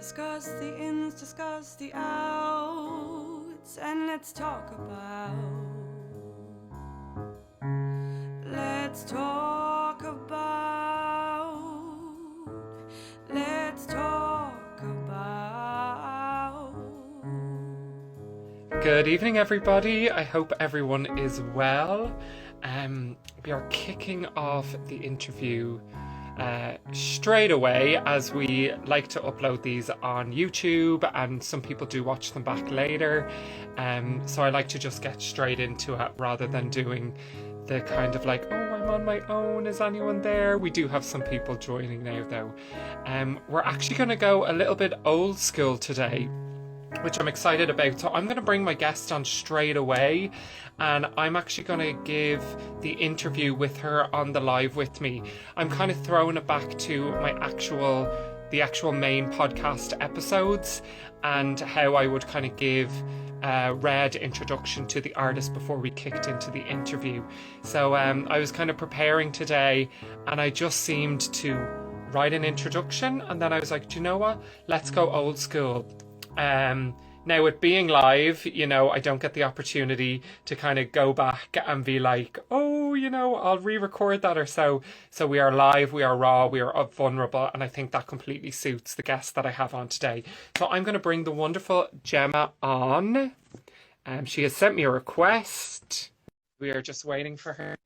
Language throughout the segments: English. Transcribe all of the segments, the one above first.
Discuss the ins, discuss the outs, and let's talk about. Let's talk about. Let's talk about. Good evening, everybody. I hope everyone is well. We are kicking off the interview straight away, as we like to upload these on YouTube, and some people do watch them back later. So I like to just get straight into it rather than doing the kind of like, oh, I'm on my own, is anyone there? We do have some people joining now, though. We're actually going to go a little bit old school today, which I'm excited about. So I'm going to bring my guest on straight away, and I'm actually going to give the interview with her on the live with me. I'm kind of throwing it back to the actual main podcast episodes, and how I would kind of give a read introduction to the artist before we kicked into the interview. So I was kind of preparing today, and I just seemed to write an introduction, and then I was like, do you know what? Let's go old school. Now, with being live, I don't get the opportunity to kind of go back and be like, oh, I'll re-record that or so. So we are live, we are raw, we are vulnerable, and I think that completely suits the guest that I have on today. So I'm going to bring the wonderful Gemma on. She has sent me a request. We are just waiting for her.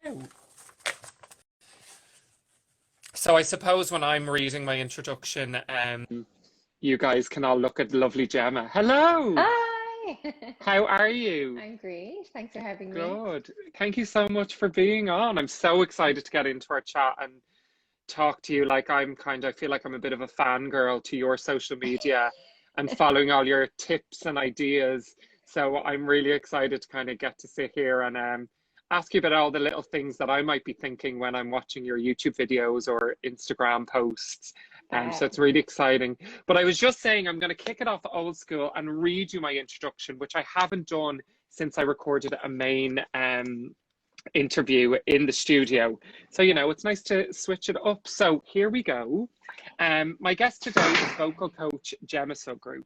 So I suppose when I'm reading my introduction, you guys can all look at lovely Gemma. Hello! Hi! How are you? I'm great. Thanks for having me. Good. Thank you so much for being on. I'm so excited to get into our chat and talk to you. I feel like I'm a bit of a fangirl to your social media and following all your tips and ideas. So I'm really excited to kind of get to sit here and ask you about all the little things that I might be thinking when I'm watching your YouTube videos or Instagram posts. So it's really exciting. But I was just saying, I'm going to kick it off old school and read you my introduction, which I haven't done since I recorded a main interview in the studio. So, it's nice to switch it up. So here we go. My guest today is vocal coach Gemma Sugrue.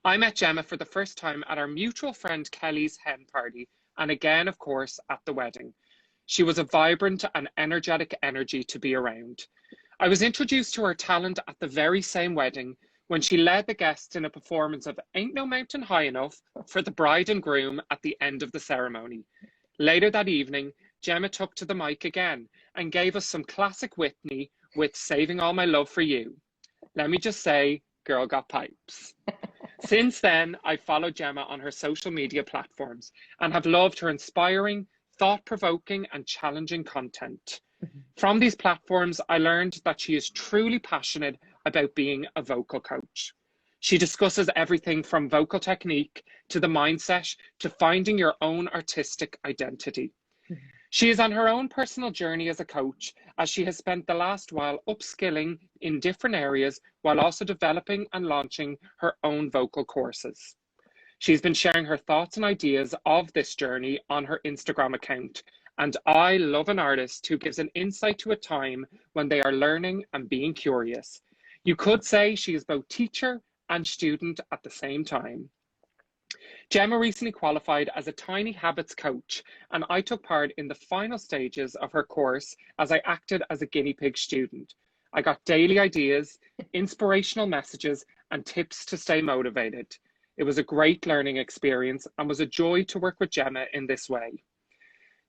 I met Gemma for the first time at our mutual friend Kelly's hen party, and again, of course, at the wedding. She was a vibrant and energetic energy to be around. I was introduced to her talent at the very same wedding when she led the guests in a performance of Ain't No Mountain High Enough for the bride and groom at the end of the ceremony. Later that evening, Gemma took to the mic again and gave us some classic Whitney with Saving All My Love For You. Let me just say, girl got pipes. Since then, I've followed Gemma on her social media platforms and have loved her inspiring, thought-provoking and challenging content. From these platforms, I learned that she is truly passionate about being a vocal coach. She discusses everything from vocal technique to the mindset to finding your own artistic identity. She is on her own personal journey as a coach, as she has spent the last while upskilling in different areas while also developing and launching her own vocal courses. She's been sharing her thoughts and ideas of this journey on her Instagram account. And I love an artist who gives an insight to a time when they are learning and being curious. You could say she is both teacher and student at the same time. Gemma recently qualified as a Tiny Habits coach, and I took part in the final stages of her course as I acted as a guinea pig student. I got daily ideas, inspirational messages, and tips to stay motivated. It was a great learning experience and was a joy to work with Gemma in this way.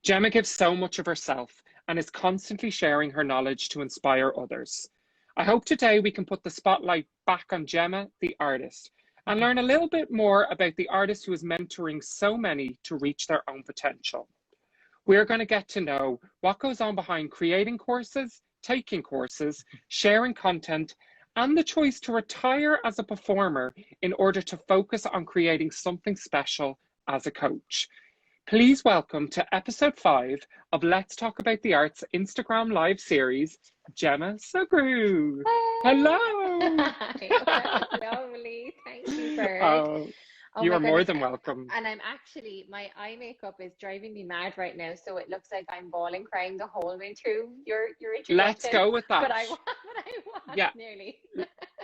Gemma gives so much of herself and is constantly sharing her knowledge to inspire others. I hope today we can put the spotlight back on Gemma, the artist, and learn a little bit more about the artist who is mentoring so many to reach their own potential. We're going to get to know what goes on behind creating courses, taking courses, sharing content, and the choice to retire as a performer in order to focus on creating something special as a coach. Please welcome to episode 5 of Let's Talk About the Arts Instagram live series, Gemma Sugrue. Hi. Hello. Hi. Lovely. Thank you, Bird. You are more than welcome. And my eye makeup is driving me mad right now, so it looks like I'm bawling, crying the whole way through your introduction. Let's go with that. But I was Yeah. nearly.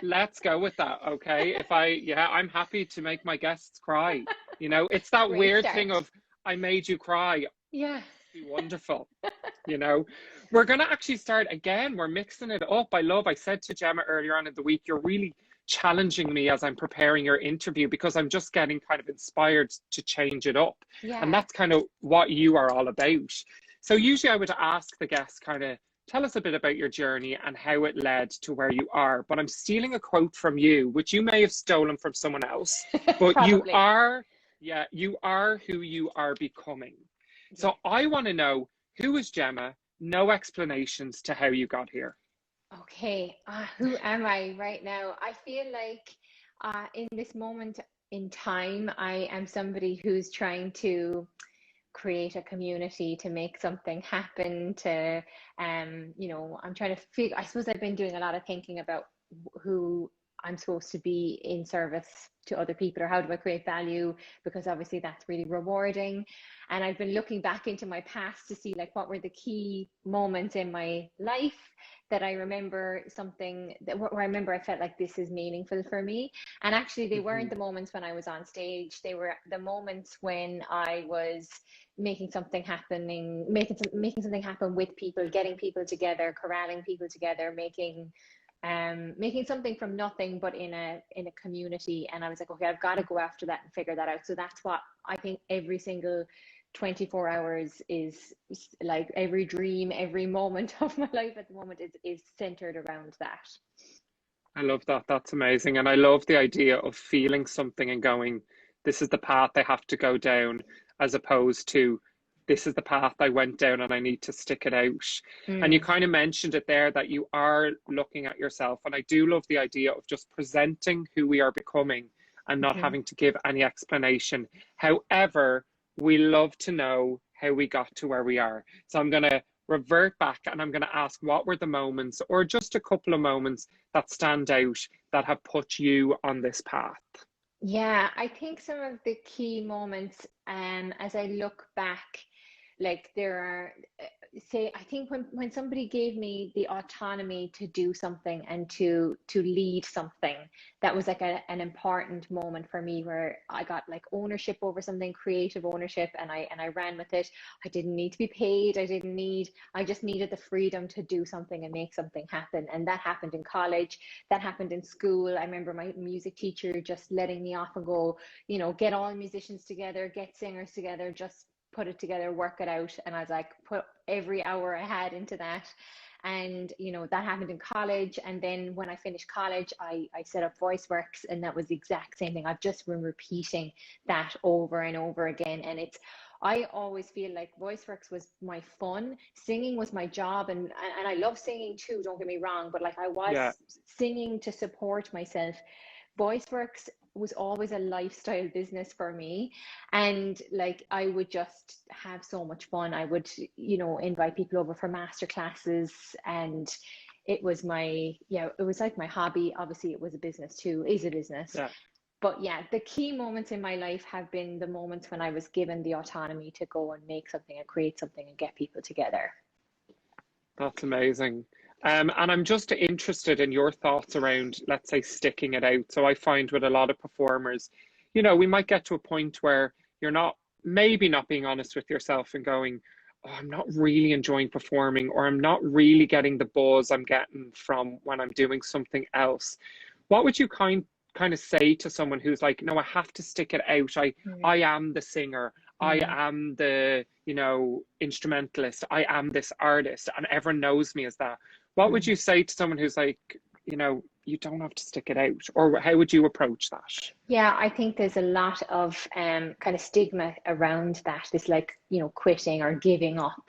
Let's go with that, okay? Yeah, I'm happy to make my guests cry. It's that Great weird thing start. of I made you cry. Yeah. Be wonderful. you know we're going to actually start again. We're mixing it up. I said to Gemma earlier on in the week, you're really challenging me as I'm preparing your interview, because I'm just getting kind of inspired to change it up. And Yeah. that's kind of what you are all about. So usually I would ask the guests kind of tell us a bit about your journey and how it led to where you are, but I'm stealing a quote from you, which you may have stolen from someone else. But Probably. you are who you are becoming. Yeah. So I want to know, who is Gemma? No explanations to how you got here. Okay, who am I right now? I feel like in this moment in time, I am somebody who's trying to create a community, to make something happen, to I'm trying to figure, I suppose I've been doing a lot of thinking about who I'm supposed to be in service to other people, or how do I create value, because obviously that's really rewarding. And I've been looking back into my past to see like what were the key moments in my life that I remember, something that where I remember I felt like this is meaningful for me. And actually they weren't Mhm. the moments when I was on stage, they were the moments when I was making something happen with people, getting people together, corralling people together, making something from nothing, but in a community. And I was like, okay, I've got to go after that and figure that out. So that's what I think every single 24 hours is like. Every dream, every moment of my life at the moment is centered around that. I love that. That's amazing. And I love the idea of feeling something and going, this is the path I have to go down, as opposed to, this is the path I went down and I need to stick it out. And you Mm, kind of mentioned it there, that you are looking at yourself. And I do love the idea of just presenting who we are becoming and not mhm. having to give any explanation. However, we love to know how we got to where we are. So I'm going to revert back and I'm going to ask, what were the moments, or just a couple of moments, that stand out, that have put you on this path? Yeah, I think some of the key moments, as I look back, like there are, say, I think when somebody gave me the autonomy to do something and to lead something, that was like an important moment for me, where I got like ownership over something, creative ownership, and I ran with it. I didn't need to be paid. I just needed the freedom to do something and make something happen. And that happened in college, that happened in school. I remember my music teacher just letting me off and go, get all musicians together, get singers together, just put it together, work it out. And I was like, put every hour I had into that. And that happened in college. And then when I finished college, I set up VoiceWorks, and that was the exact same thing. I've just been repeating that over and over again. And I always feel like VoiceWorks was my fun. Singing was my job, and I love singing too, don't get me wrong, but like I was Yeah, singing to support myself. VoiceWorks was always a lifestyle business for me. And like I would just have so much fun. I would, invite people over for master classes, and it was like my hobby. Obviously, it was a business too, is a business. yeah. But yeah, the key moments in my life have been the moments when I was given the autonomy to go and make something and create something and get people together. That's amazing. And I'm just interested in your thoughts around, let's say, sticking it out. So I find with a lot of performers, we might get to a point where you're not, maybe not being honest with yourself and going, oh, I'm not really enjoying performing, or I'm not really getting the buzz I'm getting from when I'm doing something else. What would you kind of say to someone who's like, no, I have to stick it out. I Mm, am the singer. I mm. am the, instrumentalist. I am this artist, and everyone knows me as that. What would Mm. you say to someone who's like, you don't have to stick it out? Or how would you approach that? Yeah, I think there's a lot of kind of stigma around that. This like, quitting or giving up.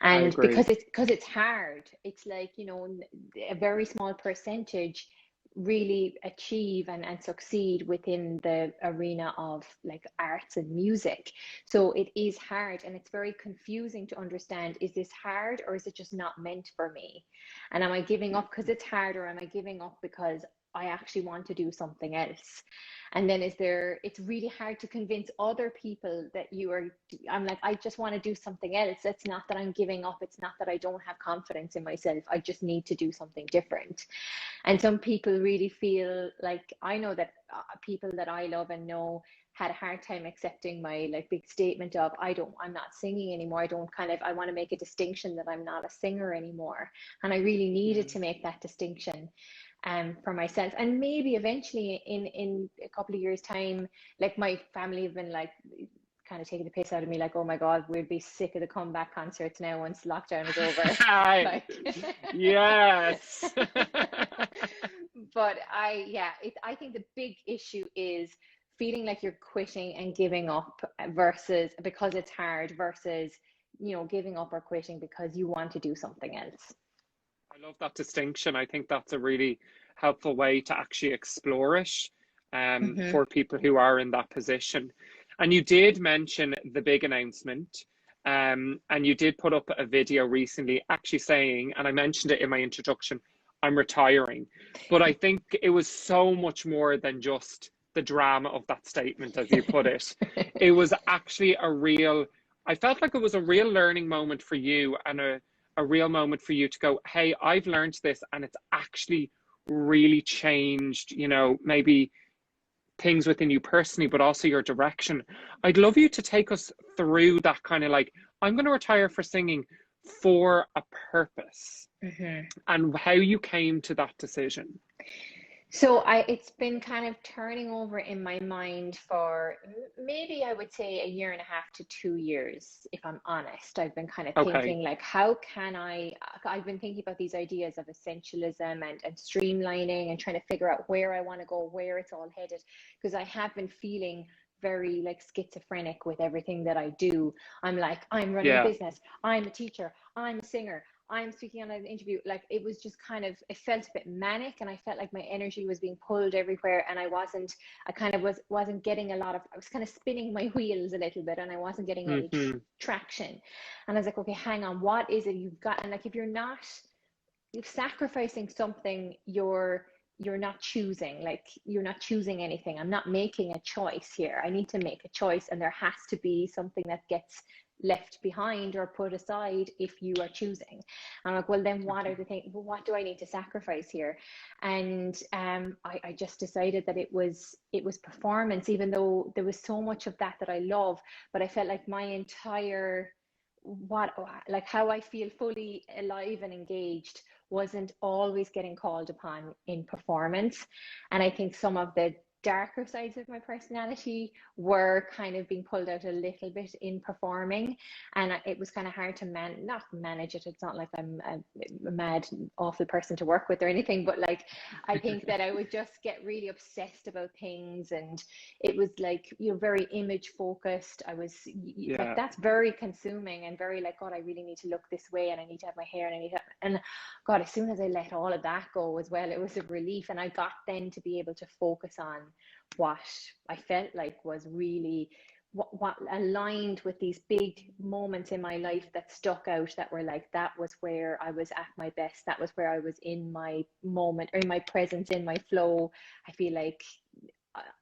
I And agree. because it's hard. It's like, a very small percentage really achieve and succeed within the arena of like arts and music. So it is hard, and it's very confusing to understand, is this hard, or is it just not meant for me? And am I giving up because it's hard, or am I giving up because I actually want to do something else? And then it's really hard to convince other people that I'm like, I just want to do something else. It's not that I'm giving up. It's not that I don't have confidence in myself. I just need to do something different. And some people really feel like, I know that people that I love and know had a hard time accepting my like big statement of I'm not singing anymore. I want to make a distinction that I'm not a singer anymore. And I really needed to make that distinction for myself. And maybe eventually in a couple of years' time, like my family have been like kind of taking the piss out of me, like, oh my God, we'd be sick of the comeback concerts now once lockdown is over. Like, yes. But I think the big issue is feeling like you're quitting and giving up versus because it's hard versus, you know, giving up or quitting because you want to do something else. I love that distinction. I think that's a really helpful way to actually explore it for people who are in that position. And you did mention the big announcement, and you did put up a video recently actually saying, and I mentioned it in my introduction, I'm retiring. But I think it was so much more than just the drama of that statement, as you put it. It was actually I felt like it was a real learning moment for you, and a real moment for you to go, hey, I've learned this and it's actually really changed, you know, maybe things within you personally, but also your direction. I'd love you to take us through that kind of like, I'm going to retire for singing for a purpose, and how you came to that decision. So it's been kind of turning over in my mind for maybe I would say 1.5 to 2 years, if I'm honest. I've been kind of thinking like, how can I've been thinking about these ideas of essentialism and streamlining and trying to figure out where I want to go, where it's all headed, because I have been feeling very like schizophrenic with everything that I do. I'm like, I'm running a business, I'm a teacher, I'm a singer, I'm speaking on an interview. Like, it was just kind of, it felt a bit manic, and I felt like my energy was being pulled everywhere, and I wasn't getting I was kind of spinning my wheels a little bit, and I wasn't getting any traction. And I was like, okay, hang on, what is it you've got? And like, if you're sacrificing something, you're not choosing, like you're not choosing anything. I'm not making a choice here. I need to make a choice, and there has to be something that gets left behind or put aside if you are choosing. I'm like, well, then what are the things, what do I need to sacrifice here? And I just decided that it was performance, even though there was so much of that I love. But I felt like my entire how I feel fully alive and engaged wasn't always getting called upon in performance. And I think some of the darker sides of my personality were kind of being pulled out a little bit in performing, and it was kind of hard to not manage it. It's not like I'm a mad awful person to work with or anything, but like, I think that I would just get really obsessed about things, and it was like, you know, very image focused. I was like, that's very consuming and very like, God, I really need to look this way, and I need to have my hair, and I need to, and God, as soon as I let all of that go as well, it was a relief. And I got then to be able to focus on what I felt like was really what aligned with these big moments in my life that stuck out, that were like, that was where I was at my best, that was where I was in my moment, or in my presence, in my flow. I feel like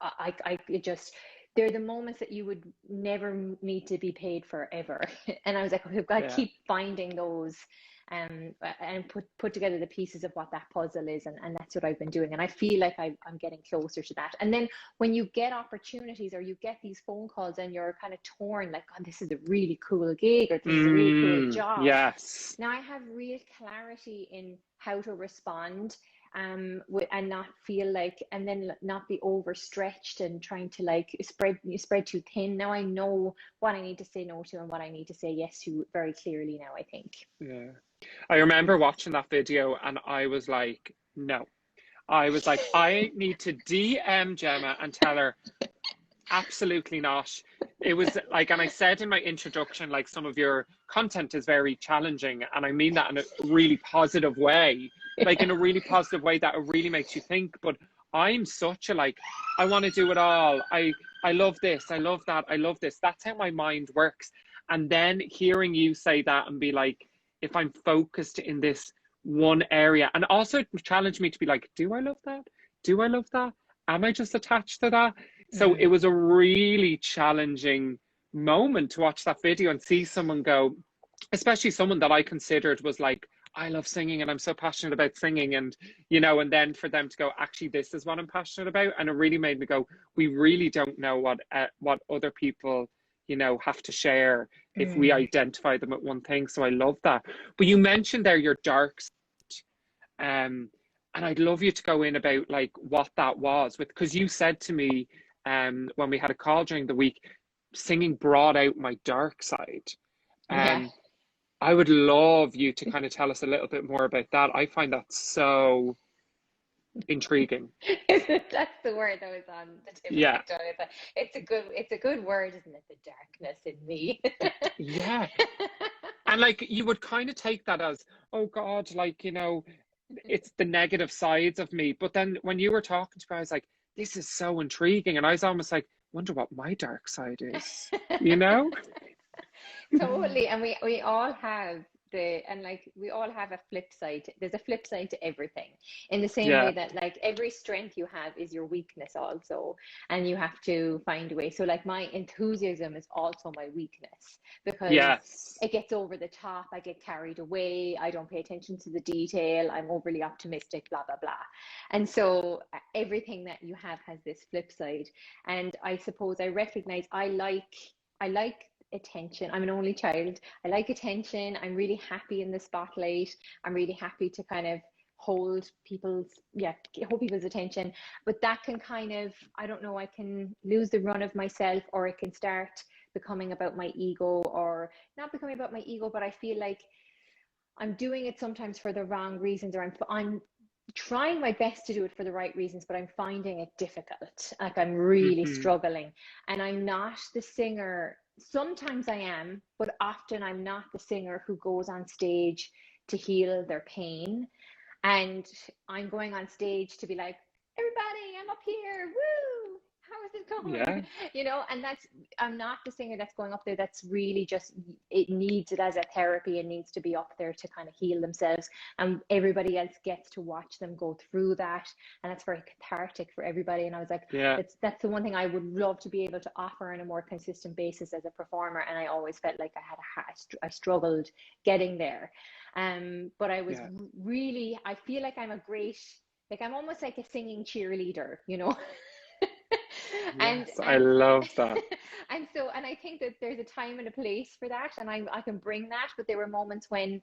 I just, they're the moments that you would never need to be paid for ever. And I was like, we've got to keep finding those and put together the pieces of what that puzzle is, and that's what I've been doing, and I feel like I'm getting closer to that. And then when you get opportunities, or you get these phone calls, and you're kind of torn, like, oh, this is a really cool gig, or this is a really cool job. Yes. Now I have real clarity in how to respond, and not feel like, and then not be overstretched and trying to like spread too thin. Now I know what I need to say no to and what I need to say yes to very clearly now, I think. Yeah. I remember watching that video, and I was like, no. I was like, I need to DM Gemma and tell her, absolutely not. It was like, and I said in my introduction, like, some of your content is very challenging, and I mean that in a really positive way, like in a really positive way that it really makes you think. But I'm such a like, I want to do it all. I love this, I love that, I love this. That's how my mind works. And then hearing you say that and be like, if I'm focused in this one area, and also it challenged me to be like, do I love that? Do I love that? Am I just attached to that? So it was a really challenging moment to watch that video and see someone go, especially someone that I considered was like I love singing and I'm so passionate about singing, and you know, and then for them to go, actually this is what I'm passionate about, and it really made me go, we really don't know what other people, you know, have to share if we Mm. identify them at one thing. So I love that. But you mentioned there your dark um, and I'd love you to go in about like what that was with, because you said to me when we had a call during the week, singing brought out my dark side. Yeah. Um, I would love you to kind of tell us a little bit more about that. I find that so intriguing. That's the word that was on the tip of my Yeah, tongue. It's a good word, isn't it? The darkness in me. yeah. And like you would kind of take that as, oh God, like, you know, it's the negative sides of me. But then when you were talking to me, I was like, this is so intriguing. And I was almost like, wonder what my dark side is, you know? Totally. And we all have and like we all have a flip side. There's a flip side to everything. In the same way Yeah, that like every strength you have is your weakness also. And you have to find a way. So like my enthusiasm is also my weakness because yes, it gets over the top. I get carried away. I don't pay attention to the detail. I'm overly optimistic, blah, blah, blah. And so everything that you have has this flip side. And I suppose I recognize I like attention. I'm an only child. I like attention. I'm really happy in the spotlight. I'm really happy to kind of hold people's attention. But that can kind of, I don't know, I can lose the run of myself, or it can start becoming about my ego, or not becoming about my ego, but I feel like I'm doing it sometimes for the wrong reasons, or I'm trying my best to do it for the right reasons, but I'm finding it difficult. Like I'm really hmm, struggling, and I'm not the singer. Sometimes I am, but often I'm not the singer who goes on stage to heal their pain. And I'm going on stage to be like, everybody, I'm up here. Woo! How is it yeah, going? And I'm not the singer that's going up there. That's really just, it needs it as a therapy. It needs to be up there to kind of heal themselves. And everybody else gets to watch them go through that. And that's very cathartic for everybody. And I was like, yeah, that's the one thing I would love to be able to offer on a more consistent basis as a performer. And I always felt like I struggled getting there. But I was yeah. really, I feel like I'm almost like a singing cheerleader. and Yes, I and love that. and I think that there's a time and a place for that, and I can bring that. But there were moments when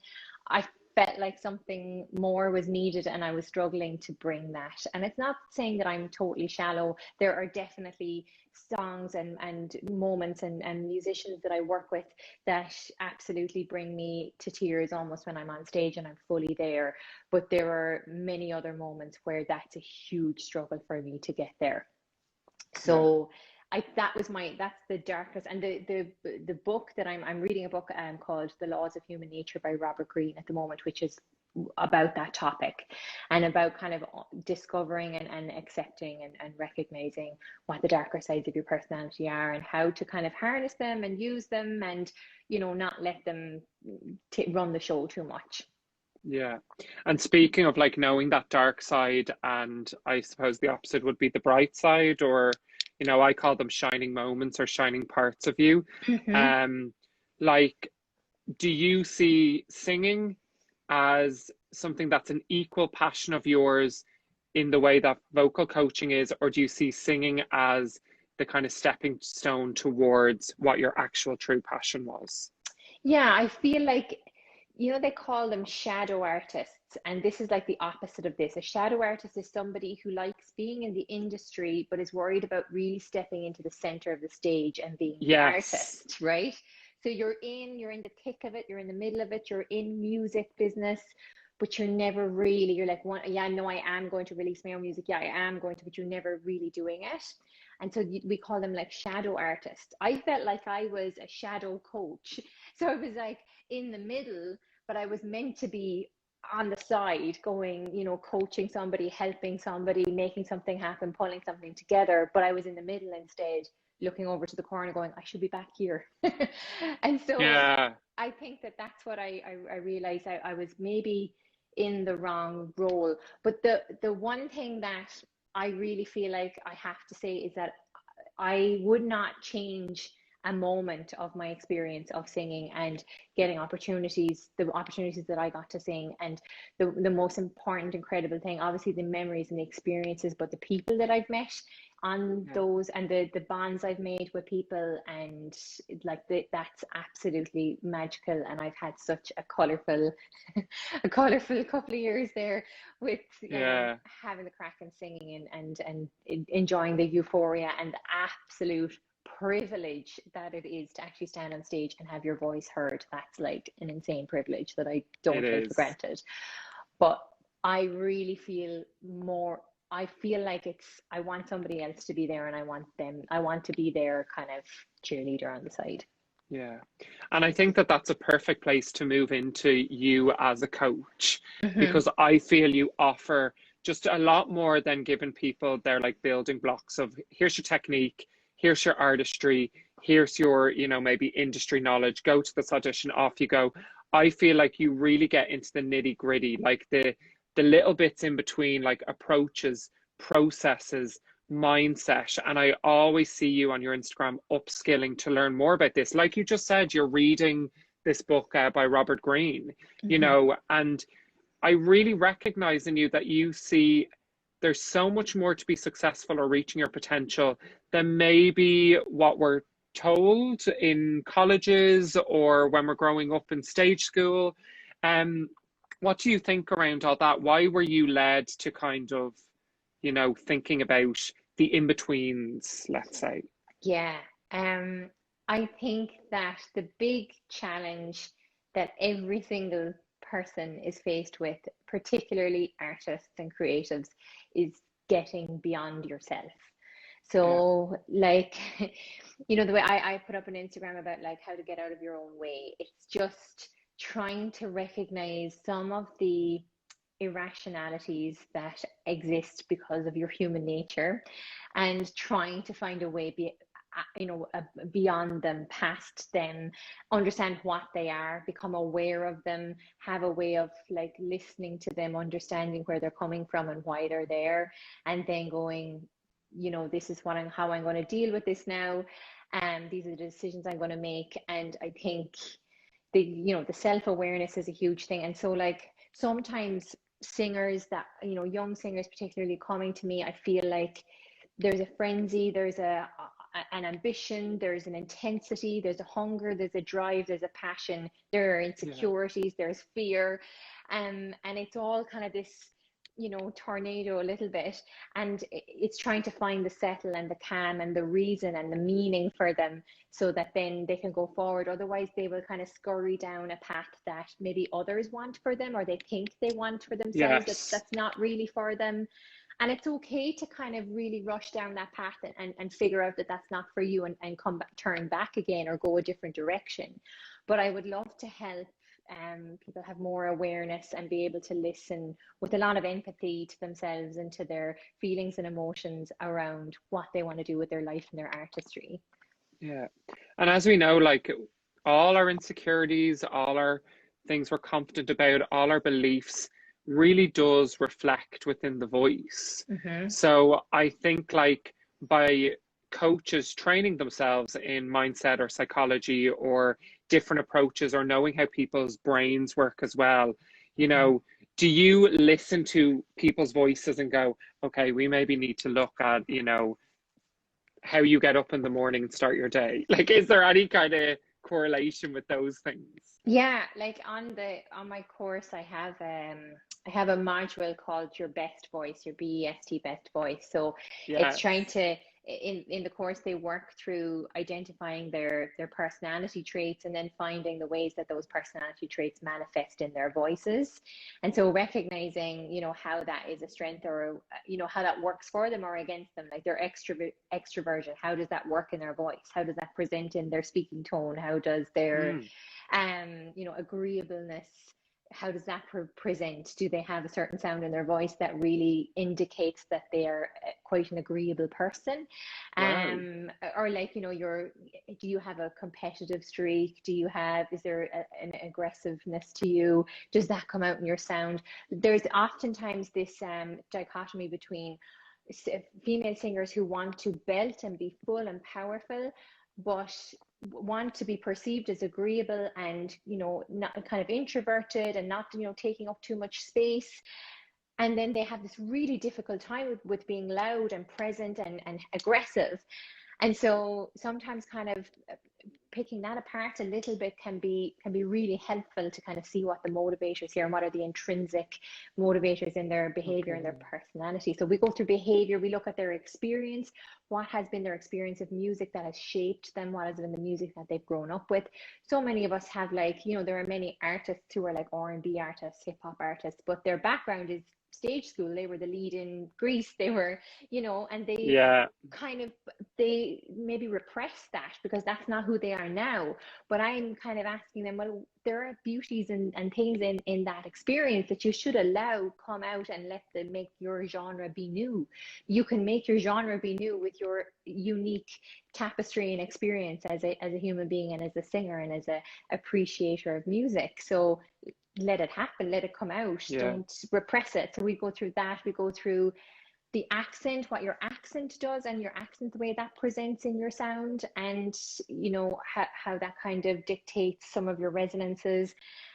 I felt like something more was needed, and I was struggling to bring that. And it's not saying that I'm totally shallow. There are definitely songs and moments and musicians that I work with that absolutely bring me to tears almost when I'm on stage and I'm fully there. But there are many other moments where that's a huge struggle for me to get there. Yeah. So that's the darkest. And the book that I'm reading, a book called The Laws of Human Nature by Robert Greene at the moment, which is about that topic, and about kind of discovering and accepting and recognizing what the darker sides of your personality are, and how to kind of harness them and use them, and not let them run the show too much. Yeah. And speaking of like knowing that dark side, and I suppose the opposite would be the bright side, or, you know, I call them shining moments or shining parts of you. Hmm. Um, like, do you see singing as something that's an equal passion of yours in the way that vocal coaching is, or do you see singing as the kind of stepping stone towards what your actual true passion was? Yeah, I feel like, they call them shadow artists, and this is like the opposite of this. A shadow artist is somebody who likes being in the industry, but is worried about really stepping into the center of the stage and being the Yes. artist, right? So you're in the thick of it, you're in the middle of it, you're in music business, but you're never really, you're like, one, yeah, no, I am going to release my own music. Yeah, I am going to, but you're never really doing it. And so we call them like shadow artists. I felt like I was a shadow coach. So I was like in the middle, but I was meant to be on the side going, coaching somebody, helping somebody, making something happen, pulling something together. But I was in the middle instead, looking over to the corner going, I should be back here. And so Yeah. I think that that's what I realized. I was maybe in the wrong role. But the one thing that I really feel like I have to say is that I would not change a moment of my experience of singing and getting opportunities, the opportunities that I got to sing. And the most important, incredible thing, obviously the memories and the experiences, but the people that I've met on those, and the bonds I've made with people, and like that's absolutely magical. And I've had such a colorful a colorful couple of years there with having the crack and singing and enjoying the euphoria and the absolute privilege that it is to actually stand on stage and have your voice heard. That's like an insane privilege that I don't take for granted. But I really feel I feel like I want somebody else to be there, and I want to be their kind of cheerleader on the side. Yeah. And I think that that's a perfect place to move into you as a coach, because I feel you offer just a lot more than giving people their like building blocks of here's your technique, here's your artistry, here's your, you know, maybe industry knowledge, go to this audition, off you go. I feel like you really get into the nitty gritty, like the little bits in between, like approaches, processes, mindset. And I always see you on your Instagram upskilling to learn more about this. Like you just said, you're reading this book by Robert Greene, you know, and I really recognize in you that you see there's so much more to be successful or reaching your potential than maybe what we're told in colleges or when we're growing up in stage school. What do you think around all that? Why were you led to kind of, you know, thinking about the in-betweens, let's say? Yeah, I think that the big challenge that every single person is faced with, particularly artists and creatives, is getting beyond yourself. So like, you know, the way I put up on Instagram about like how to get out of your own way, it's just trying to recognize some of the irrationalities that exist because of your human nature, and trying to find a way beyond them, past them, understand what they are, become aware of them, have a way of like listening to them, understanding where they're coming from and why they're there, and then going, you know, this is how I'm going to deal with this now, and these are the decisions I'm going to make. And I think the self-awareness is a huge thing. And so like sometimes singers that, you know, young singers particularly coming to me, I feel like there's a frenzy, there's an ambition, there's an intensity, there's a hunger, there's a drive, there's a passion, there are insecurities, there's fear, and it's all kind of this, you know, tornado a little bit, and it's trying to find the settle and the calm and the reason and the meaning for them, so that then they can go forward. Otherwise they will kind of scurry down a path that maybe others want for them, or they think they want for themselves, that's not really for them. And it's okay to kind of really rush down that path and figure out that that's not for you, and come back, turn back again, or go a different direction. But I would love to help people have more awareness and be able to listen with a lot of empathy to themselves and to their feelings and emotions around what they want to do with their life and their artistry. Yeah. And as we know, like all our insecurities, all our things we're confident about, all our beliefs really does reflect within the voice. So I think like by coaches training themselves in mindset or psychology or different approaches, or knowing how people's brains work as well, you know, do you listen to people's voices and go, okay, we maybe need to look at, you know, how you get up in the morning and start your day? Like, is there any kind of correlation with those things? Yeah, like on my course, I have a module called Your Best Voice, your BEST Best Voice. So it's trying to, in the course, they work through identifying their personality traits, and then finding the ways that those personality traits manifest in their voices. And so recognizing, you know, how that is a strength, or, you know, how that works for them or against them, like their extroversion, how does that work in their voice? How does that present in their speaking tone? How does their, you know, agreeableness, how does that present? Do they have a certain sound in their voice that really indicates that they are quite an agreeable person? Or like, you know, do you have a competitive streak? Is there an aggressiveness to you? Does that come out in your sound? There's oftentimes this dichotomy between female singers who want to belt and be full and powerful, but want to be perceived as agreeable and, not kind of introverted and not, taking up too much space. And then they have this really difficult time with being loud and present and aggressive. And so sometimes kind of picking that apart a little bit can be really helpful to kind of see what the motivators here and what are the intrinsic motivators in their behavior and their personality. So we go through behavior, we look at their experience, what has been their experience of music that has shaped them, what has been the music that they've grown up with. So many of us have there are many artists who are like R&B artists, hip hop artists, but their background is stage school. They were the lead in Grease. They were, and they maybe repress that because that's not who they are now. But I'm kind of asking them, well, there are beauties and things in that experience that you should allow come out and let them make your genre be new. You can make your genre be new with your unique tapestry and experience as a human being and as a singer and as a appreciator of music. So let it happen, let it come out. Don't repress it. So we go through that. We go through the accent, what your accent does, and your accent, the way that presents in your sound, and how that kind of dictates some of your resonances.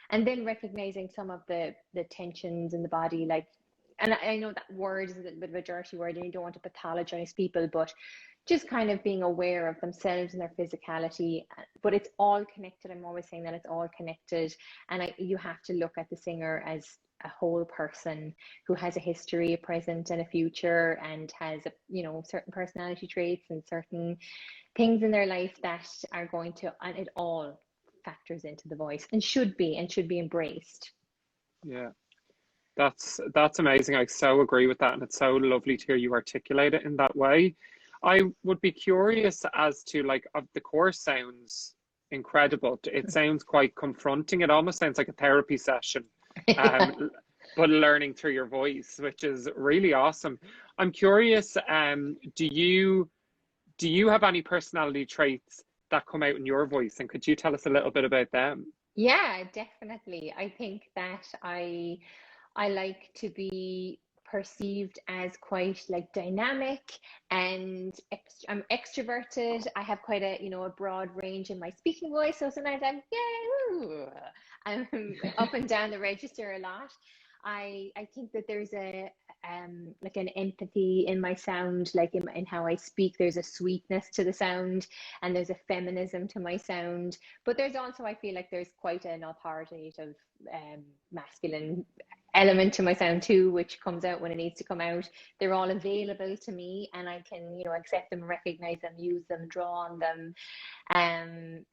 And then recognizing some of the tensions in the body, like, and I know that word is a little bit of a dirty word and you don't want to pathologize people, but just kind of being aware of themselves and their physicality. But it's all connected. I'm always saying that it's all connected. And you have to look at the singer as a whole person who has a history, a present and a future, and has certain personality traits and certain things in their life that are going to, and it all factors into the voice and should be embraced. Yeah. That's amazing. I so agree with that, and it's so lovely to hear you articulate it in that way. I would be curious as to, like, the course sounds incredible. It sounds quite confronting. It almost sounds like a therapy session, but learning through your voice, which is really awesome. I'm curious, do you have any personality traits that come out in your voice, and could you tell us a little bit about them? Yeah, definitely. I think that I like to be perceived as quite like dynamic and I'm extroverted. I have quite a broad range in my speaking voice. So sometimes I'm up and down the register a lot. I think that there's like an empathy in my sound, like in how I speak. There's a sweetness to the sound and there's a feminism to my sound. But there's also, I feel like there's quite an authoritative masculine element to my sound too, which comes out when it needs to come out. They're all available to me and I can, accept them, recognize them, use them, draw on them. And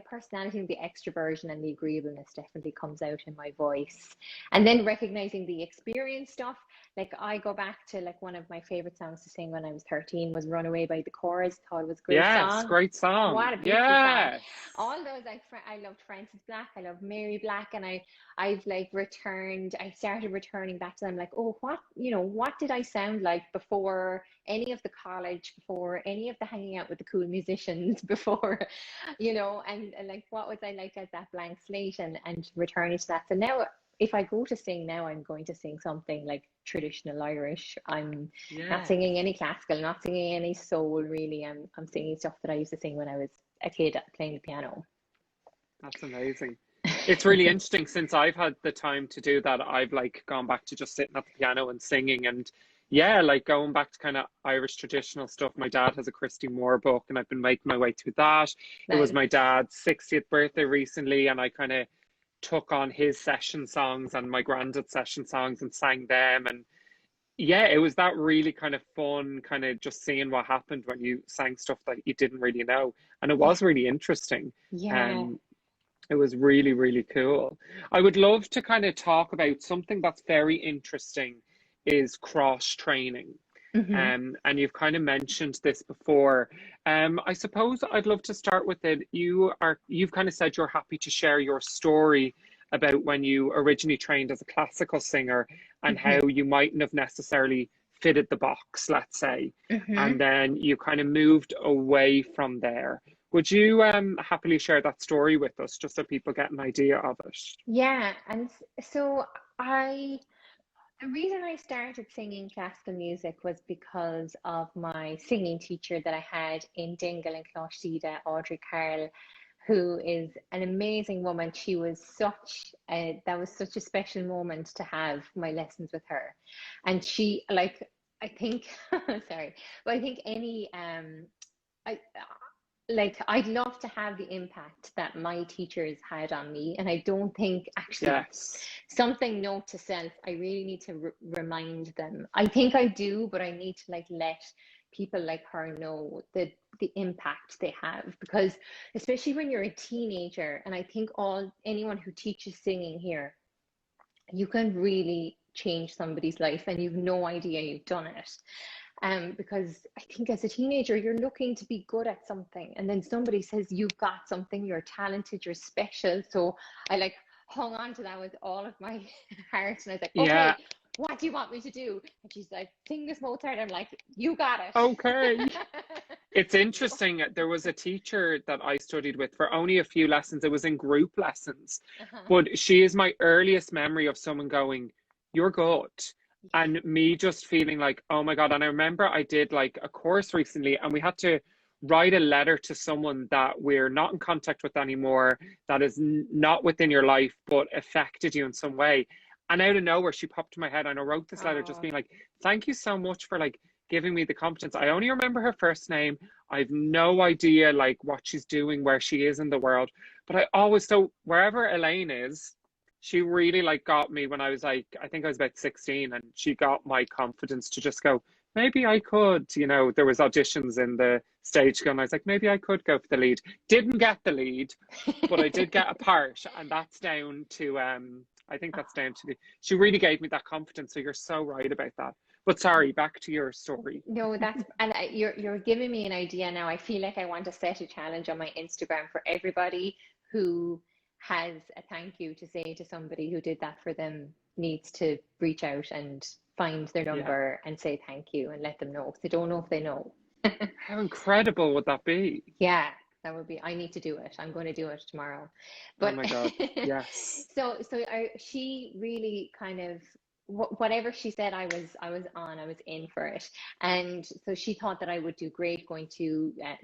personality, the extroversion and the agreeableness definitely comes out in my voice. And then recognizing the experience stuff. Like I go back to like one of my favorite songs to sing when I was 13 was Runaway by the Chorus. Thought it was a great song. Yes, great song. What a beautiful song. All those, I loved Frances Black, I loved Mary Black, and I've like I started returning back to them like, oh, what did I sound like before any of the college, before any of the hanging out with the cool musicians, before, and like what was I like as that blank slate, and returning to that. So now if I go to sing now, I'm going to sing something like traditional Irish. I'm not singing any classical, not singing any soul really. I'm singing stuff that I used to sing when I was a kid playing the piano. That's amazing. It's really interesting. Since I've had the time to do that, I've like gone back to just sitting at the piano and singing, and like going back to kind of Irish traditional stuff. My dad has a Christy Moore book and I've been making my way through that. Nice. It was my dad's 60th birthday recently and I kind of took on his session songs and my granddad's session songs and sang them. And it was that really kind of fun, kind of just seeing what happened when you sang stuff that you didn't really know. And it was really interesting. It was really, really cool. I would love to kind of talk about something that's very interesting is cross training. And you've kind of mentioned this before. I suppose I'd love to start with it. You've kind of said you're happy to share your story about when you originally trained as a classical singer and how you mightn't have necessarily fitted the box, let's say, and then you kind of moved away from there. Would you happily share that story with us, just so people get an idea of it? Yeah, and so The reason I started singing classical music was because of my singing teacher that I had in Dingle and Closhida, Audrey Carroll, who is an amazing woman. She was that was such a special moment to have my lessons with her. And she, like, I think, sorry, but I think I, I'd love to have the impact that my teachers had on me. And I don't think actually Yes. something note to self, I really need to remind them. I think I do, but I need to like let people like her know the impact they have, because especially when you're a teenager, and I think all anyone who teaches singing here, you can really change somebody's life and you've no idea you've done it. Because I think as a teenager, you're looking to be good at something, and then somebody says you've got something, you're talented, you're special. So I like hung on to that with all of my heart, and I was like, Yeah. okay, what do you want me to do? And she's like, sing this Mozart. I'm like, you got Okay. it. It's interesting. There was a teacher that I studied with for only a few lessons. It was in group lessons. Uh-huh. But she is my earliest memory of someone going, "You're good." Yeah. And me just feeling like, oh my God. And I remember I did like a course recently, and we had to write a letter to someone that we're not in contact with anymore, that is not within your life, but affected you in some way. And out of nowhere, she popped in my head, and I wrote this letter just Oh, being like, thank you so much for like giving me the confidence. I only remember her first name. I've no idea like what she's doing, where she is in the world. But I always, so wherever Elaine is, she really like got me when I was like, I think I was about 16, and she got my confidence to just go, maybe I could, there was auditions in the stage go, and I was like, maybe I could go for the lead. Didn't get the lead, but I did get a part, and that's down to I think that's down to she really gave me that confidence. So you're so right about that. But sorry, back to your story. no, that's and you're giving me an idea now. I feel like I want to set a challenge on my Instagram for everybody who has a thank you to say to somebody who did that for them, needs to reach out and find their Yeah. number and say thank you and let them know if they don't know if they know. How incredible would that be? Yeah, that would be, I need to do it. I'm going to do it tomorrow. Oh But my God. Yes. she really kind of whatever she said, I was in for it. And so she thought that I would do great going to I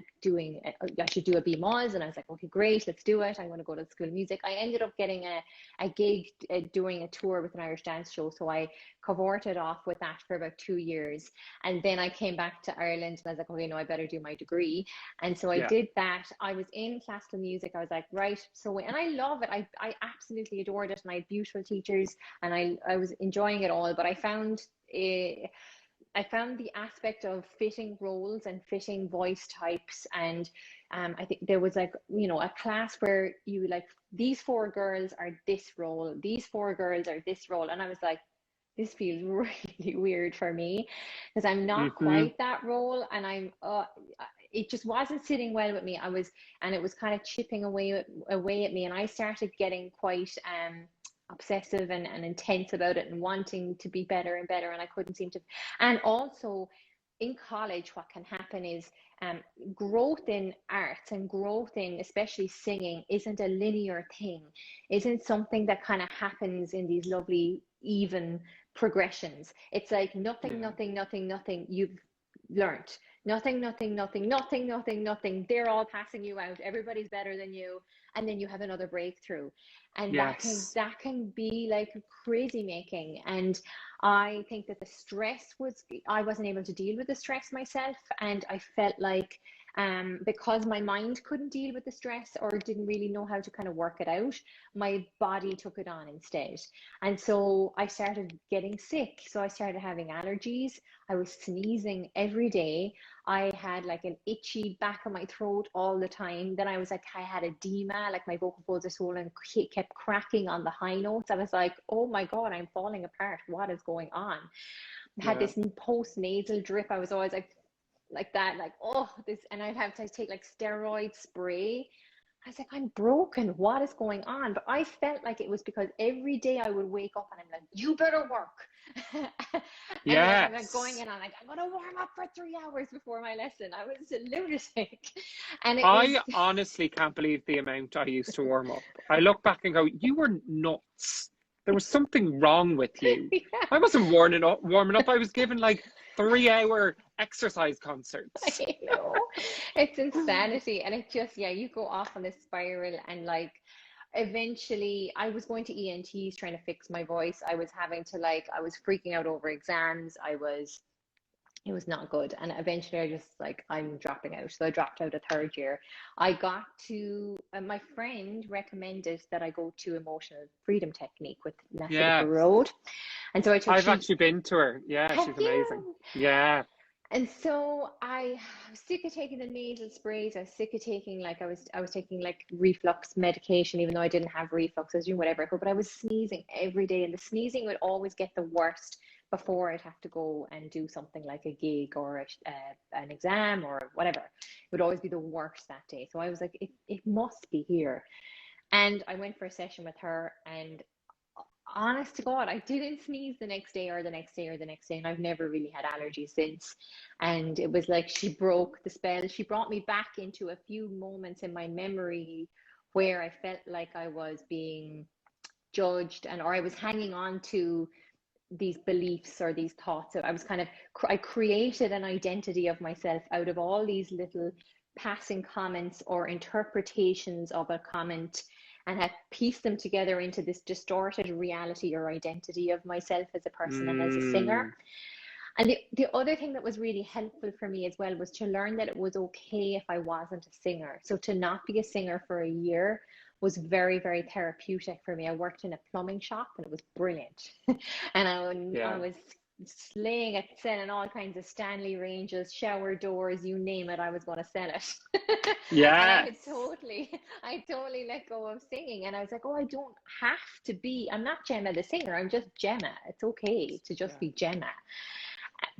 should do a BMOS, and I was like, okay, great, let's do it. I'm going to go to the School of Music. I ended up getting a gig doing a tour with an Irish dance show, so I cavorted off with that for about 2 years, and then I came back to Ireland, and I was like, okay, no, I better do my degree. And so I Yeah. did that. I was in classical music. I was like, right, so, and I love it. I absolutely adored it, and I had beautiful teachers, and I was enjoying it all. But I found the aspect of fitting roles and fitting voice types, and I think there was like, a class where you like, these four girls are this role, these four girls are this role, and I was like, this feels really weird for me, because I'm not Mm-hmm. quite that role, and it just wasn't sitting well with me. And it was kind of chipping away at me, and I started getting quite obsessive and intense about it, and wanting to be better and better, and I couldn't seem to. And also in college, what can happen is growth in arts and growth in especially singing isn't a linear thing, isn't something that kind of happens in these lovely even progressions. It's like nothing, Yeah. nothing, nothing, nothing you've learned. Nothing, nothing, nothing, nothing, nothing, nothing. They're all passing you out. Everybody's better than you. And then you have another breakthrough. And Yes. that can be like crazy making. And I think that the stress I wasn't able to deal with the stress myself. And I felt like because my mind couldn't deal with the stress, or didn't really know how to kind of work it out, my body took it on instead. And so I started getting sick. So I started having allergies. I was sneezing every day. I had like an itchy back of my throat all the time. Then I was like, I had edema, like my vocal folds are swollen, kept cracking on the high notes. I was like, oh my God, I'm falling apart. What is going on? I had Yeah. this post nasal drip. I was always like that, like, oh, this, and I'd have to take like steroid spray. I was like, I'm broken. What is going on? But I felt like it was because every day I would wake up and I'm like, you better work. And like, I'm like going Yes. in, I'm like, I'm going to warm up for 3 hours before my lesson. I was a lunatic. And it was, I honestly can't believe the amount I used to warm up. I look back and go, you were nuts. there was something wrong with you. Yeah, I wasn't warming up. I was given like 3-hour exercise concerts. I know. It's insanity. And it just, yeah, you go off on this spiral and like eventually I was going to ENTs trying to fix my voice. I was having to like, I was freaking out over exams. It was not good. And eventually I just like, I'm dropping out. So I dropped out a third year. I got to, my friend recommended that I go to emotional freedom technique with Nessa Yeah, Road. And so I've actually been to her. Yeah, have she's amazing. you? Yeah, And so I was sick of taking the nasal sprays. I was sick of taking like I was taking like reflux medication, even though I didn't have reflux. I was doing whatever I could, but I was sneezing every day, and the sneezing would always get the worst before I'd have to go and do something like a gig or an exam or whatever. It would always be the worst that day. So I was like, it must be here. And I went for a session with her, and honest to God, I didn't sneeze the next day or the next day or the next day, and I've never really had allergies since. And it was like she broke the spell. She brought me back into a few moments in my memory where I felt like I was being judged, and or I was hanging on to these beliefs or these thoughts. I was kind of, I created an identity of myself out of all these little passing comments or interpretations of a comment, and had pieced them together into this distorted reality or identity of myself as a person and as a mm, singer. And the other thing that was really helpful for me as well was to learn that it was okay if I wasn't a singer. So to not be a singer for a year was very, very therapeutic for me. I worked in a plumbing shop and it was brilliant. And I yeah, was slaying at selling all kinds of Stanley ranges, shower doors, you name it, I was going to sell it. And yes, I totally let go of singing. And I was like, oh, I don't have to be, I'm not Gemma the singer, I'm just Gemma. It's okay to just yeah, be Gemma.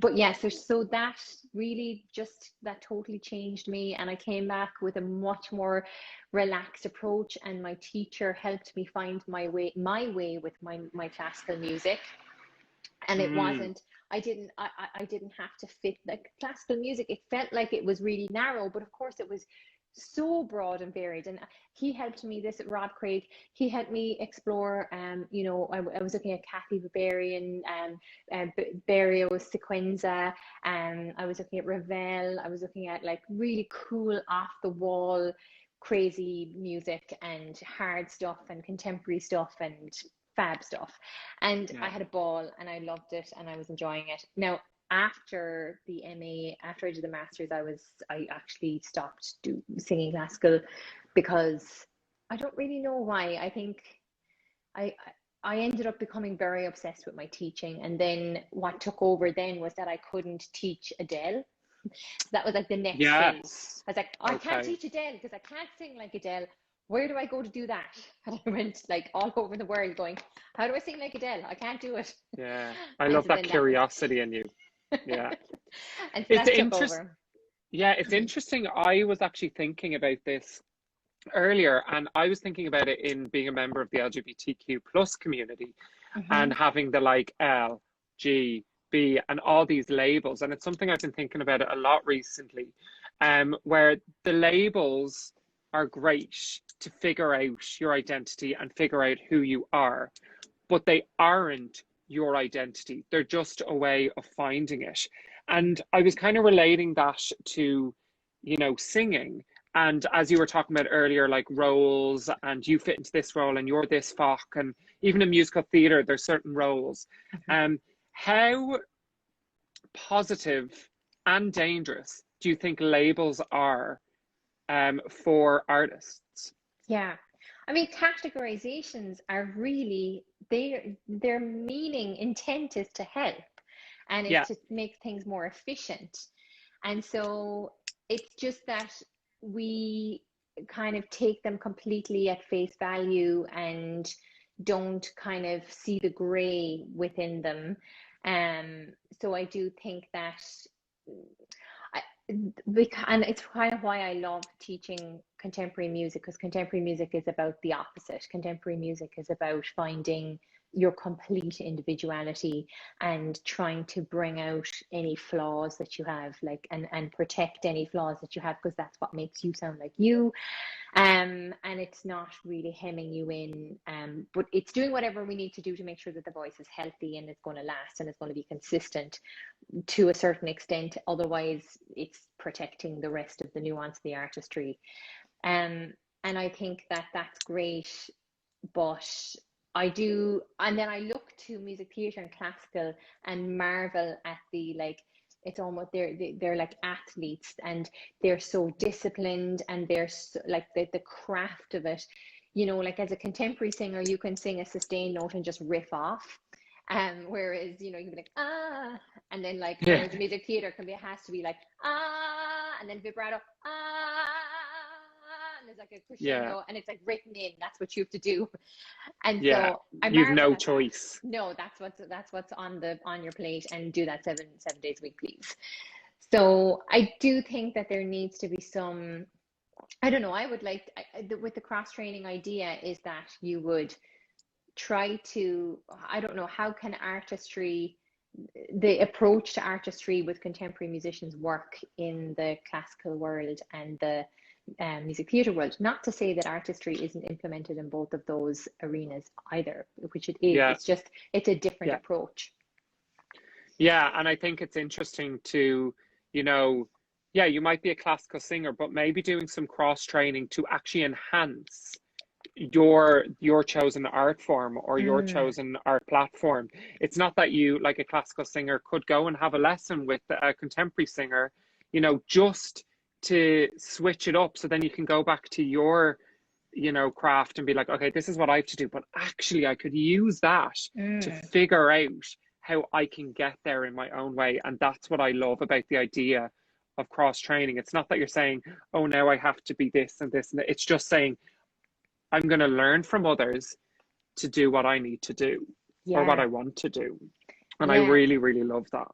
But yes, so that really just that totally changed me, and I came back with a much more relaxed approach, and my teacher helped me find my way with my classical music. And it mm, wasn't, I didn't have to fit like classical music. It felt like it was really narrow, but of course it was so broad and varied. And he helped me, this Rob Craig, he helped me explore, I was looking at Kathy Barbarian, Berio Sequenza, I was looking at Ravel, I was looking at like really cool off the wall crazy music and hard stuff and contemporary stuff and fab stuff. And I yeah, had a ball and I loved it and I was enjoying it. Now, after the MA, after I did the masters, I actually stopped singing classical because I don't really know why. I think I I ended up becoming very obsessed with my teaching, and then what took over then was that I couldn't teach Adele. So that was like the next thing. yes. I was like, oh, I can't Okay. teach Adele because I can't sing like Adele. Where do I go to do that? And I went like all over the world going, how do I sing like Adele? I can't do it. Yeah, I And love so that then that was, curiosity in you. Yeah, and so it's that took interest. over. Yeah, it's Mhm. interesting. I was actually thinking about this earlier, and I was thinking about it in being a member of the LGBTQ plus community and Mhm. having the like L, G, B, and all these labels. And it's something I've been thinking about it a lot recently, where the labels are great to figure out your identity and figure out who you are, but they aren't your identity. They're just a way of finding it. And I was kind of relating that to, singing. And as you were talking about earlier, like roles, and you fit into this role, and you're this Fock, and even in musical theatre, there's certain roles. Mhm. How positive and dangerous do you think labels are for artists? Yeah. I mean, categorizations are really their meaning intent is to help and is Yeah, to make things more efficient. And so it's just that we kind of take them completely at face value and don't kind of see the gray within them. So I do think that I, and it's kind of why I love teaching contemporary music, because contemporary music is about the opposite. Contemporary music is about finding your complete individuality and trying to bring out any flaws that you have, like, and protect any flaws that you have, because that's what makes you sound like you. And it's not really hemming you in, but it's doing whatever we need to do to make sure that the voice is healthy and it's going to last and it's going to be consistent to a certain extent. Otherwise, it's protecting the rest of the nuance, the artistry. And I think that that's great, but I do, and then I look to music theatre and classical and marvel at the, like, it's almost, they're like athletes, and they're so disciplined, and they're so, like, the craft of it, you know, like as a contemporary singer you can sing a sustained note and just riff off, whereas, you know, you can be like and then, like, Yeah. whereas music theatre can be, it has to be like and then vibrato and there's like a crescendo, and it's like written in, that's what you have to do. And so I you've marvel no at that. choice. No, that's what's on your plate, and do that 7 days a week, please. So I do think that there needs to be some, I don't know, I would like, with the cross training idea, is that you would try to, I don't know, how can artistry, the approach to artistry with contemporary musicians work in the classical world and the music theatre world? Not to say that artistry isn't implemented in both of those arenas either, which it is. It's just, it's a different approach. Yeah, and I think it's interesting to, you know, you might be a classical singer, but maybe doing some cross training to actually enhance your chosen art form or your chosen art platform. It's not that you, like a classical singer, could go and have a lesson with a contemporary singer, you know, just to switch it up, so then you can go back to your, you know, craft and be like, okay, this is what I have to do, but actually I could use that to figure out how I can get there in my own way. And that's what I love about the idea of cross training. It's not that you're saying, oh, now I have to be this and this and that. It's just saying, I'm going to learn from others to do what I need to do or what I want to do. And I really, really love that.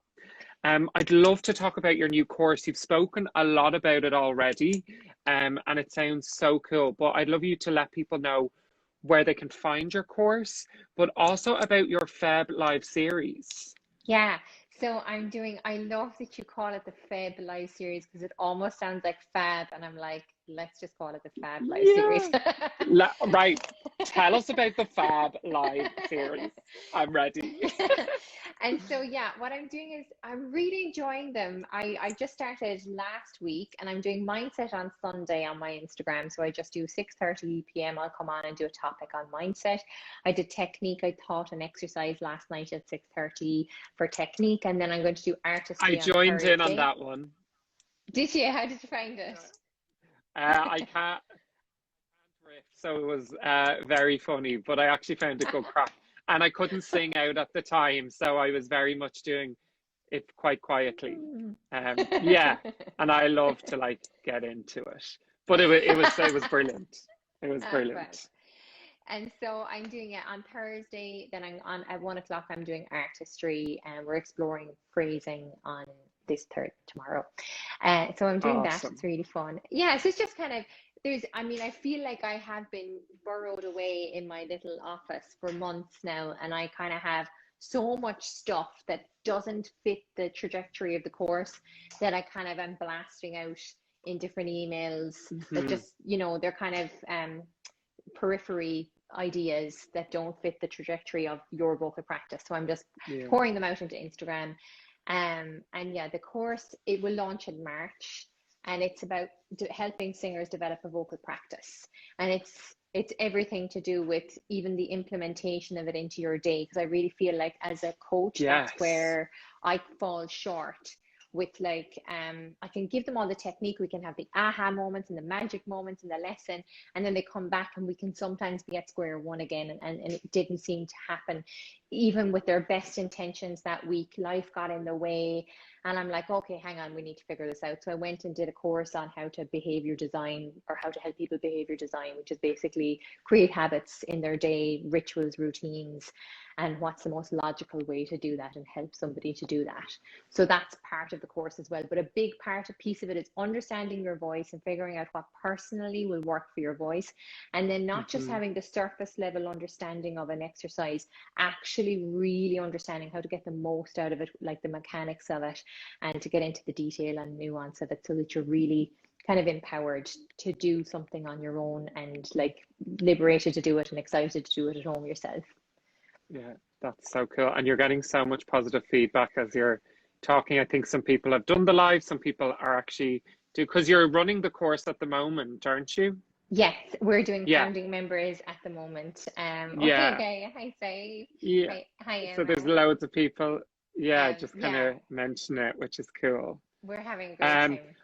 I'd love to talk about your new course. You've spoken a lot about it already, and it sounds so cool, but I'd love you to let people know where they can find your course, but also about your Feb Live series. Yeah, so I'm doing, I love that you call it the Feb Live series, because it almost sounds like fab, and I'm like, let's just call it the Fab Live series. Right, tell us about the Fab Live series. I'm ready. And so, yeah, what I'm doing is I'm really enjoying them. I just started last week, and I'm doing mindset on Sunday on my Instagram. So I just do 6:30 p.m. I'll come on and do a topic on mindset. I did technique. I taught an exercise last night at 6:30 for technique, and then I'm going to do artistry. I joined in on that one. Did you? How did you find it? I can't riff, so it was very funny, but I actually found it good crack. And I couldn't sing out at the time, so I was very much doing it quite quietly. Yeah, and I love to like get into it, but it was brilliant. It was brilliant. Right. And so I'm doing it on Thursday. Then I'm on at 1 o'clock. I'm doing artistry, and we're exploring phrasing on this tomorrow. So I'm doing that. It's really fun. Yeah, so it's just kind of, I mean, I feel like I have been burrowed away in my little office for months now, and I kind of have so much stuff that doesn't fit the trajectory of the course that I kind of am blasting out in different emails that just, you know, they're kind of periphery ideas that don't fit the trajectory of your vocal practice. So I'm just pouring them out into Instagram. And yeah, the course, it will launch in March. And it's about helping singers develop a vocal practice. And it's everything to do with even the implementation of it into your day. Because I really feel like as a coach, that's where I fall short with, like, I can give them all the technique. We can have the aha moments and the magic moments in the lesson. And then they come back and we can sometimes be at square one again. And it didn't seem to happen. Even with their best intentions that week, life got in the way. And I'm like, okay, hang on, we need to figure this out. So I went and did a course on how to behavior design, or how to help people behavior design, which is basically create habits in their day, rituals, routines, and what's the most logical way to do that and help somebody to do that. So that's part of the course as well. But a big piece of it is understanding your voice and figuring out what personally will work for your voice. And then not just having the surface level understanding of an exercise, actually really understanding how to get the most out of it, like the mechanics of it, and to get into the detail and nuance of it, so that you're really kind of empowered to do something on your own, and like liberated to do it and excited to do it at home yourself. Yeah, that's so cool. And you're getting so much positive feedback as you're talking. I think some people have done the live, some people are actually do, because you're running the course at the moment, aren't you? Yes, we're doing Yeah. founding members at the moment. Yeah. Okay, hi Faye. Yeah. Hi So there's Emma. loads of people, just kind Yeah, of mention it, which is cool. we're having a great Um, time.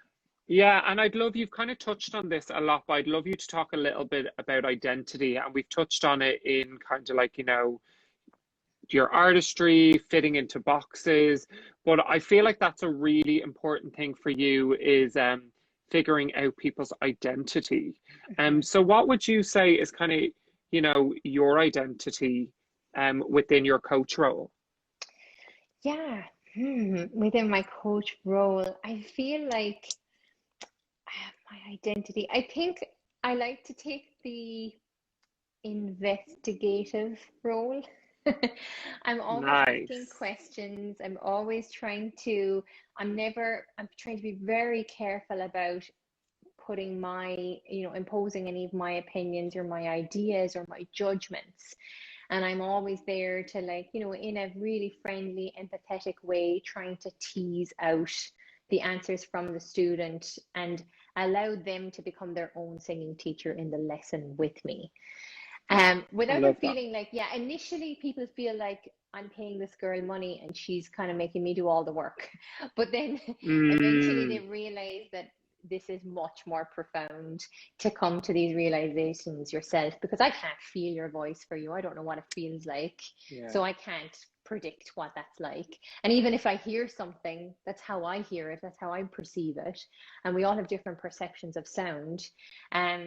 yeah, and I'd love, you've kind of touched on this a lot, but I'd love you to talk a little bit about identity. And we've touched on it in kind of like, your artistry, fitting into boxes. But I feel like that's a really important thing for you, is figuring out people's identity. So what would you say is kind of, your identity within your coach role? Yeah, within my coach role, I feel like my identity. I think I like to take the investigative role. I'm always asking Nice. questions. I'm trying to be very careful about putting imposing any of my opinions or my ideas or my judgments. And I'm always there to, like, in a really friendly, empathetic way, trying to tease out the answers from the student and allow them to become their own singing teacher in the lesson with me. I Without them love that. feeling like, yeah, initially people feel like I'm paying this girl money and she's kind of making me do all the work. But then eventually they Mm, realize that this is much more profound, to come to these realizations yourself, because I can't feel your voice for you. I don't know what it feels like. yeah. So I can't predict what that's like. And even if I hear something, that's how I hear it, that's how I perceive it. And we all have different perceptions of sound.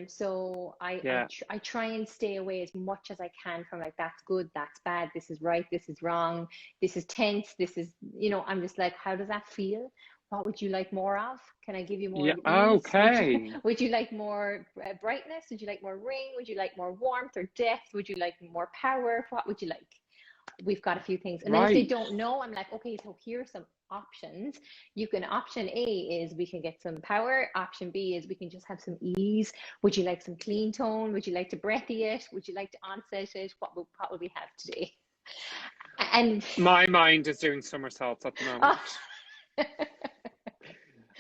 So Yeah. I try and stay away as much as I can from, like, that's good, that's bad, this is right, this is wrong, this is tense, this is, I'm just like, how does that feel? What would you like more of? Can I give you more Yeah. of these? Okay. Would you like more brightness? Would you like more ring? Would you like more warmth or depth? Would you like more power? What would you like? We've got a few things. And then if they Right. don't know, I'm like, okay, so here's some options. Option A is we can get some power. Option B is we can just have some ease. Would you like some clean tone? Would you like to breathy it? Would you like to onset it? What would we have today? And My mind is doing somersaults at the moment. oh,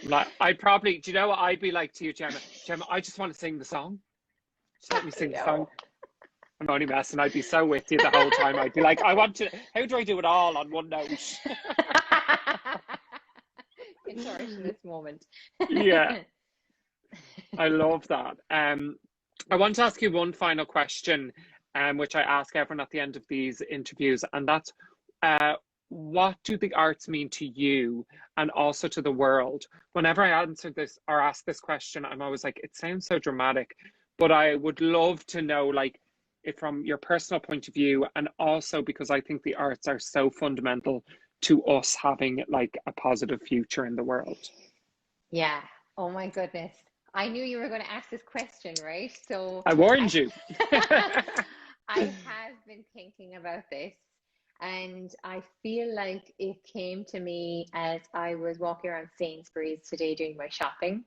Like, I'd probably, do you know what I'd be like to you, Gemma? Gemma, I just want to sing the song. Just let me I sing the song. know. I'm only messing. I'd be so with you the whole time. I'd be like, how do I do it all on one note? Contortionist moment. Yeah, I love that. I want to ask you one final question, which I ask everyone at the end of these interviews, and that's, what do the arts mean to you and also to the world? Whenever I answer this or ask this question, I'm always like, it sounds so dramatic, but I would love to know, like, if from your personal point of view, and also because I think the arts are so fundamental to us having like a positive future in the world. Yeah. Oh my goodness. I knew you were going to ask this question, right? So I warned I you. I have been thinking about this, and I feel like it came to me as I was walking around Sainsbury's today doing my shopping.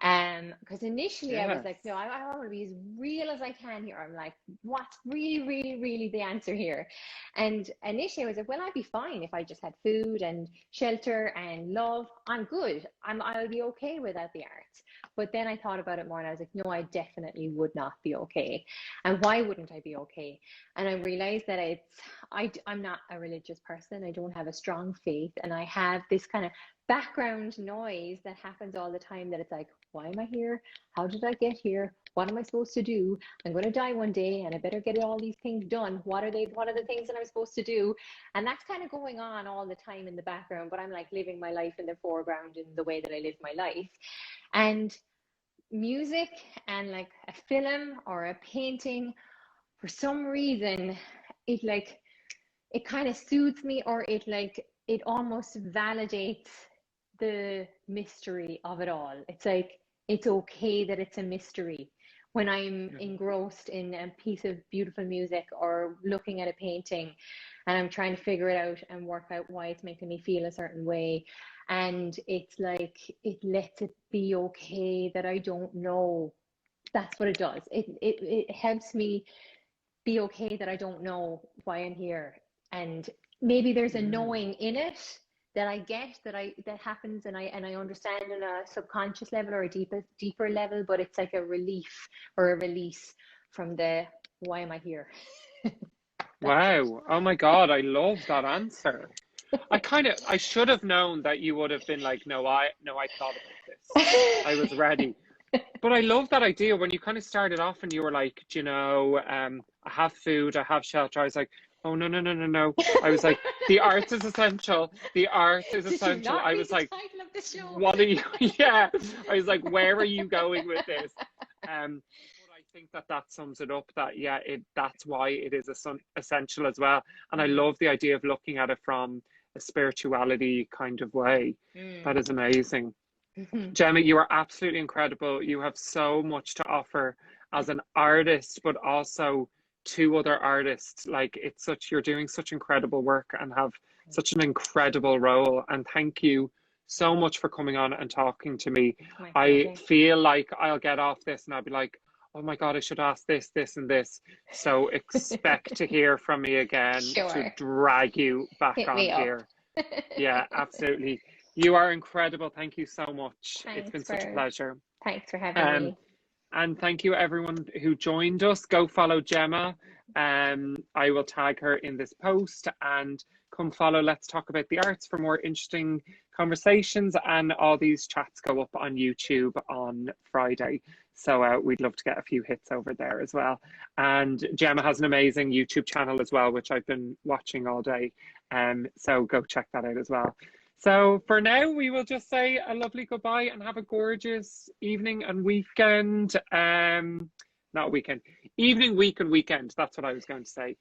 Because initially I was Yes. like, no, I want to be as real as I can here. I'm like, what's really, really, really the answer here? And initially I was like, well, I'd be fine if I just had food and shelter and love. I'm good. I'll be okay without the arts. But then I thought about it more and I was like, no, I definitely would not be okay. And why wouldn't I be okay? And I realized that I'm not a religious person. I don't have a strong faith, and I have this kind of background noise that happens all the time that it's like, why am I here? How did I get here? What am I supposed to do? I'm going to die one day and I better get all these things done. What are the things that I'm supposed to do? And that's kind of going on all the time in the background, but I'm like living my life in the foreground in the way that I live my life. And music and like a film or a painting, for some reason, it kind of soothes me, or it almost validates the mystery of it all. It's like, it's okay that it's a mystery when I'm engrossed in a piece of beautiful music or looking at a painting and I'm trying to figure it out and work out why it's making me feel a certain way. And it's like, it lets it be okay that I don't know. That's what it does. It helps me be okay that I don't know why I'm here. And maybe there's a knowing in it that I get, that happens, and I understand on a subconscious level or a deeper level, but it's like a relief or a release from the why am I here? Wow. Oh my God, I love that answer. I should have known that you would have been like, no, I thought about this. I was ready. But I love that idea when you kind of started off and you were like, you know, I have food, I have shelter. I was like, oh, no. I was like, the arts is essential. The art is essential. I was like, what are you? Yeah. I was like, where are you going with this? But I think that sums it up, that, yeah, that's why it is essential as well. And I love the idea of looking at it from a spirituality kind of way. That is amazing. Gemma, you are absolutely incredible. You have so much to offer as an artist, but also to other artists. Like, you're doing such incredible work and have such an incredible role. And thank you so much for coming on and talking to me. I feel like I'll get off this and I'll be like, oh my God, I should ask this, this, and this. So expect to hear from me again to drag you back on here. Yeah, absolutely. You are incredible. Thank you so much. It's been such a pleasure. Thanks for having me. And thank you everyone who joined us. Go follow Gemma. I will tag her in this post, and come follow Let's Talk About the Arts for more interesting conversations. And all these chats go up on YouTube on Friday. So we'd love to get a few hits over there as well. And Gemma has an amazing YouTube channel as well, which I've been watching all day. So go check that out as well. So for now, we will just say a lovely goodbye and have a gorgeous evening and weekend. Not weekend, evening, week, and weekend. That's what I was going to say.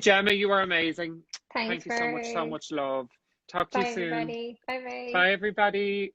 Gemma, you are amazing. Thank you so much love. Talk to you soon. Bye, everybody. Bye. Bye, everybody.